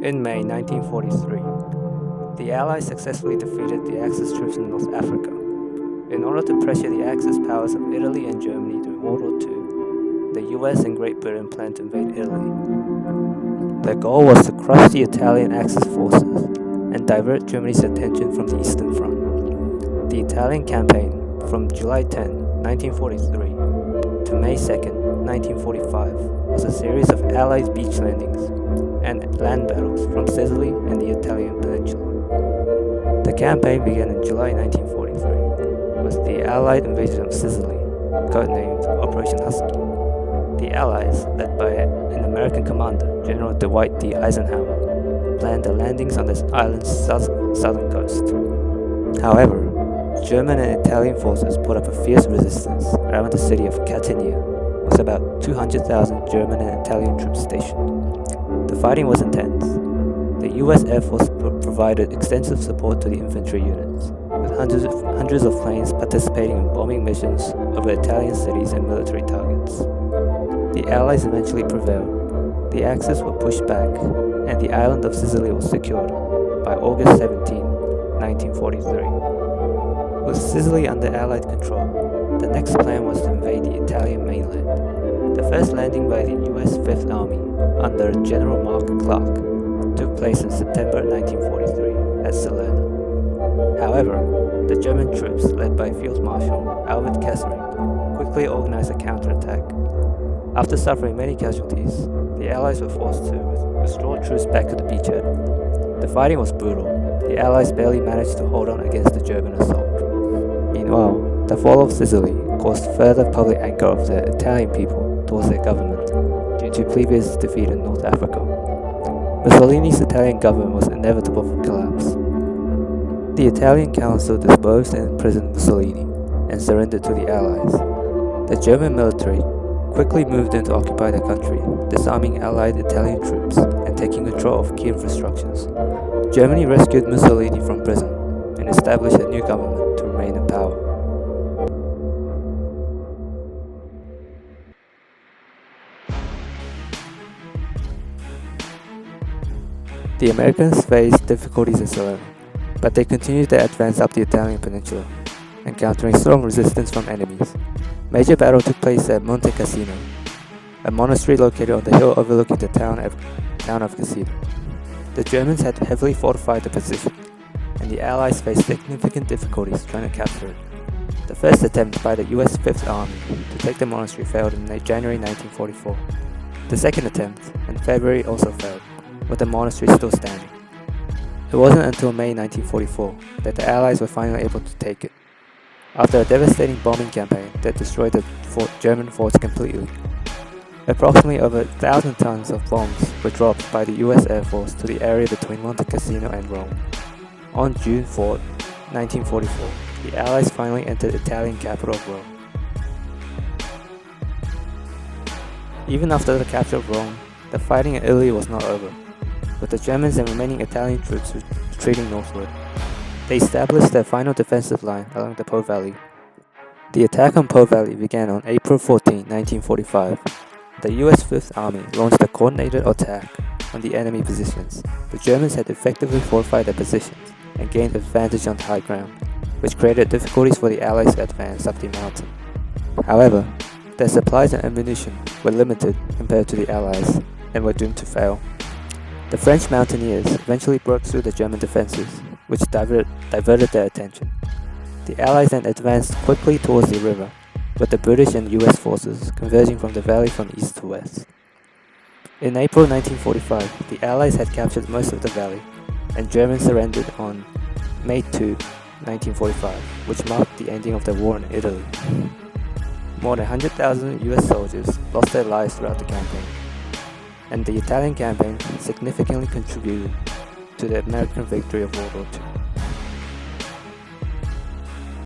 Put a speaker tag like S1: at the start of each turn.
S1: In May 1943, the Allies successfully defeated the Axis troops in North Africa. In order to pressure the Axis powers of Italy and Germany during World War II, the US and Great Britain planned to invade Italy. Their goal was to crush the Italian Axis forces and divert Germany's attention from the Eastern Front. The Italian campaign from July 10, 1943 to May 2, 1945 was a series of Allied beach landings and land battles from Sicily and the Italian peninsula. The campaign began in July 1943 with the Allied invasion of Sicily, codenamed Operation Husky. The Allies, led by an American commander, General Dwight D. Eisenhower, planned the landings on the island's southern coast. However, German and Italian forces put up a fierce resistance around the city of Catania, with about 200,000 German and Italian troops stationed. The fighting was intense. The US Air Force provided extensive support to the infantry units, with hundreds of planes participating in bombing missions over Italian cities and military targets. The Allies eventually prevailed. The Axis were pushed back, and the island of Sicily was secured by August 17, 1943. With Sicily under Allied control, the next plan was to invade the Italian mainland. The first landing by the US Fifth Army under General Mark Clark took place in September 1943 at Salerno. However, the German troops, led by Field Marshal Albert Kesselring, quickly organized a counterattack. After suffering many casualties, the Allies were forced to withdraw troops back to the beachhead. The fighting was brutal. The Allies barely managed to hold on against the German assault. Meanwhile, the fall of Sicily caused further public anger of the Italian people towards their government due to previous defeat in North Africa. Mussolini's Italian government was inevitable for collapse. The Italian council disposed and imprisoned Mussolini and surrendered to the Allies. The German military quickly moved in to occupy the country, disarming Allied Italian troops and taking control of key infrastructures. Germany rescued Mussolini from prison and established a new government to remain in power. The Americans faced difficulties in Salerno, but they continued their advance up the Italian peninsula, encountering strong resistance from enemies. Major battle took place at Monte Cassino, a monastery located on the hill overlooking the town of Cassino. The Germans had heavily fortified the position, and the Allies faced significant difficulties trying to capture it. The first attempt by the US Fifth Army to take the monastery failed in January 1944. The second attempt, in February, also failed, with the monastery still standing. It wasn't until May 1944 that the Allies were finally able to take it, after a devastating bombing campaign that destroyed the German forts completely. Approximately over 1,000 tons of bombs were dropped by the US Air Force to the area between Monte Cassino and Rome. On June 4, 1944, the Allies finally entered the Italian capital of Rome. Even after the capture of Rome, the fighting in Italy was not over, with the Germans and remaining Italian troops retreating northward. They established their final defensive line along the Po Valley. The attack on Po Valley began on April 14, 1945. The US Fifth Army launched a coordinated attack on the enemy positions. The Germans had effectively fortified their positions and gained advantage on high ground, which created difficulties for the Allies to advance up the mountain. However, their supplies and ammunition were limited compared to the Allies and were doomed to fail. The French mountaineers eventually broke through the German defenses, which diverted their attention. The Allies then advanced quickly towards the river, with the British and US forces converging from the valley from east to west. In April 1945, the Allies had captured most of the valley, and Germans surrendered on May 2, 1945, which marked the ending of the war in Italy. More than 100,000 US soldiers lost their lives throughout the campaign, and the Italian campaign significantly contributed to the American victory of World War II.